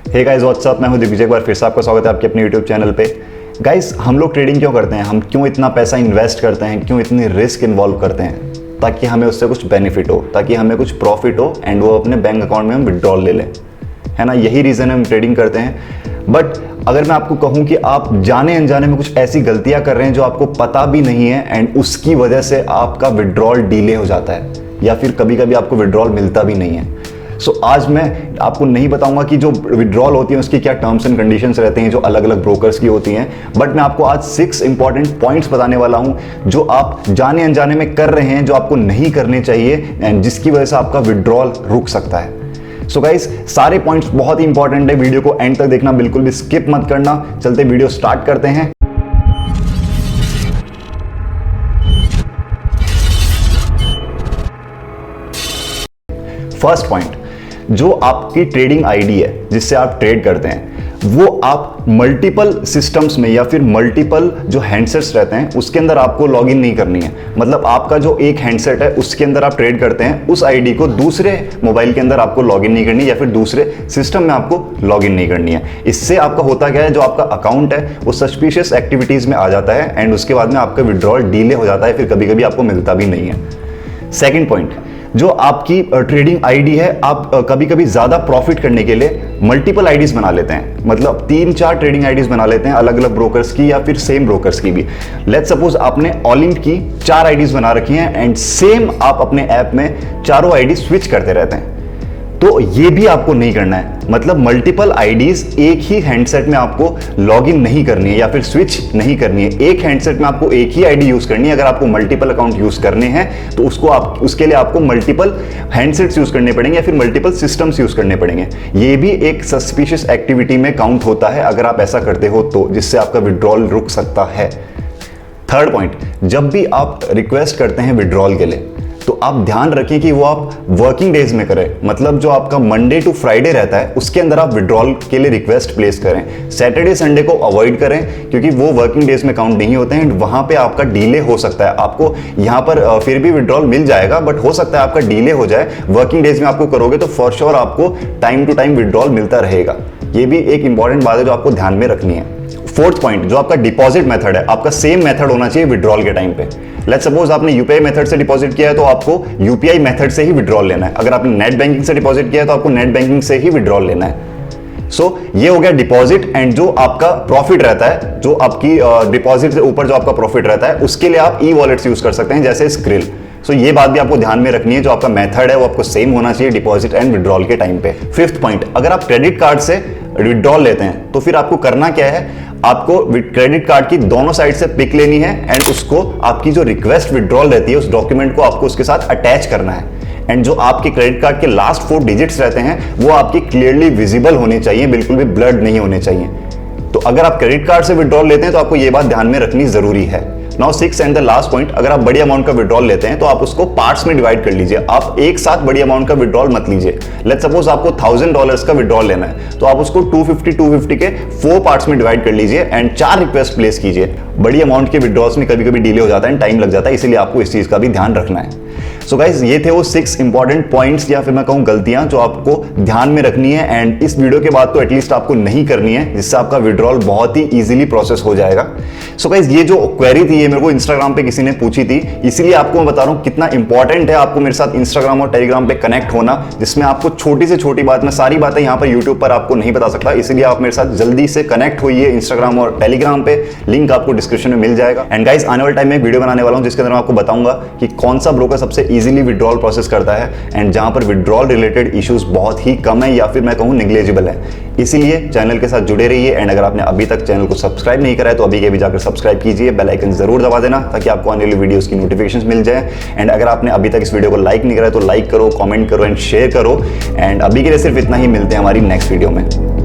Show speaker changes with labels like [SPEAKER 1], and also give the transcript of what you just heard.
[SPEAKER 1] Hey guys what's up, मैं हूं दिग्विजय। एक बार फिर से आपका स्वागत है आपके अपने यूट्यूब चैनल पे। गाइस, हम लोग ट्रेडिंग क्यों करते हैं? हम क्यों इतना पैसा इन्वेस्ट करते हैं? क्यों इतनी रिस्क इन्वॉल्व करते हैं? ताकि हमें उससे कुछ बेनिफिट हो, ताकि हमें कुछ प्रॉफिट हो एंड वो अपने बैंक अकाउंट में हम विड्रॉल ले लें, है ना। यही रीज़न है हम ट्रेडिंग करते हैं। बट अगर मैं आपको कहूं कि आप जाने अनजाने में कुछ ऐसी गलतियां कर रहे हैं जो आपको पता भी नहीं है एंड उसकी वजह से आपका विड्रॉल डिले हो जाता है या फिर कभी कभी आपको विड्रॉल मिलता भी नहीं है। सो आज मैं आपको नहीं बताऊंगा कि जो विड्रॉल होती है उसकी क्या टर्म्स एंड कंडीशंस रहते हैं जो अलग अलग ब्रोकर्स की होती हैं, बट मैं आपको आज 6 इंपॉर्टेंट पॉइंट्स बताने वाला हूं जो आप जाने अनजाने में कर रहे हैं, जो आपको नहीं करने चाहिए एंड जिसकी वजह से आपका विड्रॉल रुक सकता है। सो गाइस, सारे पॉइंट्स बहुत ही इंपॉर्टेंट है, वीडियो को एंड तक देखना, बिल्कुल भी स्किप मत करना। चलते वीडियो स्टार्ट करते हैं। फर्स्ट पॉइंट, जो आपकी ट्रेडिंग आईडी है जिससे आप ट्रेड करते हैं, वो आप मल्टीपल सिस्टम्स में या फिर मल्टीपल जो हैंडसेट्स रहते हैं उसके अंदर आपको लॉगिन नहीं करनी है। मतलब आपका जो एक हैंडसेट है उसके अंदर आप ट्रेड करते हैं, उस आईडी को दूसरे मोबाइल के अंदर आपको लॉगिन नहीं करनी या फिर दूसरे सिस्टम में आपको लॉगिन नहीं करनी है। इससे आपका होता क्या है, जो आपका अकाउंट है वो सस्पिशियस एक्टिविटीज में आ जाता है एंड उसके बाद में आपका विड्रॉल डिले हो जाता है, फिर कभी कभी आपको मिलता भी नहीं है। सेकेंड पॉइंट, जो आपकी ट्रेडिंग आईडी है, आप कभी कभी ज्यादा प्रॉफिट करने के लिए मल्टीपल आईडीज बना लेते हैं। मतलब 3-4 ट्रेडिंग आईडीज बना लेते हैं, अलग अलग ब्रोकर्स की या फिर सेम ब्रोकर्स की भी। लेट्स सपोज आपने ऑलिंट की 4 आईडीज बना रखी हैं एंड सेम आप अपने ऐप में चारों आईडी स्विच करते रहते हैं, तो ये भी आपको नहीं करना है। मतलब मल्टीपल आईडीज एक ही हैंडसेट में आपको लॉगिन नहीं करनी है या फिर स्विच नहीं करनी है। एक हैंडसेट में आपको एक ही आईडी यूज करनी है। अगर आपको मल्टीपल अकाउंट यूज करने हैं तो उसके लिए आपको मल्टीपल हैंडसेट्स यूज करने पड़ेंगे या फिर मल्टीपल सिस्टम्स यूज करने पड़ेंगे। ये भी एक सस्पिशियस एक्टिविटी में काउंट होता है अगर आप ऐसा करते हो तो, जिससे आपका विड्रॉल रुक सकता है। थर्ड पॉइंट, जब भी आप रिक्वेस्ट करते हैं विड्रॉल के लिए तो आप ध्यान रखें कि वो आप वर्किंग डेज में करें। मतलब जो आपका मंडे टू फ्राइडे रहता है उसके अंदर आप विड्रॉल के लिए रिक्वेस्ट प्लेस करें। सैटरडे संडे को अवॉइड करें क्योंकि वो वर्किंग डेज में काउंट नहीं होते हैं, वहां पे आपका डिले हो सकता है। आपको यहाँ पर फिर भी विड्रॉल मिल जाएगा बट हो सकता है आपका डिले हो जाए। वर्किंग डेज में आपको करोगे तो फॉर श्योर आपको टाइम टू टाइम विड्रॉल मिलता रहेगा। ये भी एक इंपॉर्टेंट बात है जो आपको ध्यान में रखनी है। फोर्थ पॉइंट, जो आपका डिपॉजिट मेथड है, आपका सेम मेथड होना चाहिए विड्रॉल के टाइम पे। लेट्स सपोज आपने यूपीआई मेथड से डिपॉजिट किया है तो आपको यूपीआई मेथड से ही विड्रॉल लेना है। अगर आपने नेट बैंकिंग से डिपॉजिट किया है तो आपको नेट बैंकिंग से ही विड्रॉल लेना है। सो ये हो गया डिपॉजिट। एंड जो आपका प्रॉफिट रहता है, जो आपकी डिपॉजिट से ऊपर जो आपका प्रॉफिट रहता है, उसके लिए आप ई वॉलेट्स यूज कर सकते हैं जैसे स्क्रिल। सो ये बात भी आपको ध्यान में रखनी है, जो आपका मेथड है वो आपको सेम होना चाहिए डिपॉजिट एंड विड्रॉल के टाइम पे। फिफ्थ पॉइंट, अगर आप क्रेडिट कार्ड से विड्रॉल लेते हैं तो फिर आपको करना क्या है, आपको क्रेडिट कार्ड की दोनों साइड से पिक लेनी है एंड उसको आपकी जो रिक्वेस्ट विड्रॉल रहती है उस डॉक्यूमेंट को आपको उसके साथ अटैच करना है। एंड जो आपके क्रेडिट कार्ड के लास्ट 4 डिजिट्स रहते हैं वो आपकी क्लियरली विजिबल होने चाहिए, बिल्कुल भी ब्लर्ड नहीं होने चाहिए। तो अगर आप क्रेडिट कार्ड से विड्रॉल लेते हैं तो आपको ये बात ध्यान में रखनी जरूरी है। Now 6 and the last point, अगर आप बड़ी अमाउंट का विड्रॉल लेते हैं तो आप उसको पार्ट्स में डिवाइड कर लीजिए। आप एक साथ बड़ी अमाउंट का विड्रॉल मत लीजिए। लेट्स सपोज आपको $1000 का विड्रॉल लेना है तो आप उसको 250 के 4 पार्ट्स में डिवाइड कर लीजिए एंड 4 रिक्वेस्ट प्लेस कीजिए। बड़ी अमाउंट के विड्रॉल्स में कभी कभी डिले हो जाता है, टाइम लग जाता है, इसीलिए आपको इस चीज का भी ध्यान रखना है। सो गाइज, ये थे वो 6 इंपॉर्टेंट पॉइंट्स या फिर मैं कहूं गलतियां जो आपको ध्यान में रखनी है एंड इस वीडियो के बाद तो एटलीस्ट आपको नहीं करनी है, जिससे आपका विड्रॉल बहुत ही इजीली प्रोसेस हो जाएगा। सो गाइज, ये जो क्वेरी थी ये मेरे को इंस्टाग्राम पे किसी ने पूछी थी, इसीलिए आपको मैं बता रहा हूं कितना इंपॉर्टेंट है आपको मेरे साथ इंस्टाग्राम और टेलीग्राम पे कनेक्ट होना, जिसमें आपको छोटी से छोटी बात, मैं सारी बातें यहाँ पर यूट्यूब पर आपको नहीं बता सकता, इसलिए आप मेरे साथ जल्दी से कनेक्ट होइए इंस्टाग्राम और टेलीग्राम पे। लिंक आपको डिस्क्रिप्शन में मिल जाएगा। एंड गाइज, आने वाले टाइम में एक वीडियो बनाने वाला हूं जिसके अंदर मैं आपको बताऊंगा कि कौन सा ब्रोकर सबसे इजीली विड्रॉल प्रोसेस करता है एंड जहां पर विड्रॉल रिलेटेड इश्यूज बहुत ही कम है या फिर मैं कहूं नेग्लिजिबल है। इसीलिए चैनल के साथ जुड़े रहिए एंड अगर आपने अभी तक चैनल को सब्सक्राइब नहीं करा है तो अभी के भी जाकर सब्सक्राइब कीजिए, बेल आइकन जरूर दबा देना ताकि आपको आने वाली वीडियोस की नोटिफिकेशंस मिल जाए। एंड अगर आपने अभी तक इस वीडियो को लाइक नहीं करा है तो लाइक करो, कमेंट करो एंड शेयर करो। एंड अभी के लिए सिर्फ इतना ही, मिलते हैं हमारी नेक्स्ट वीडियो में।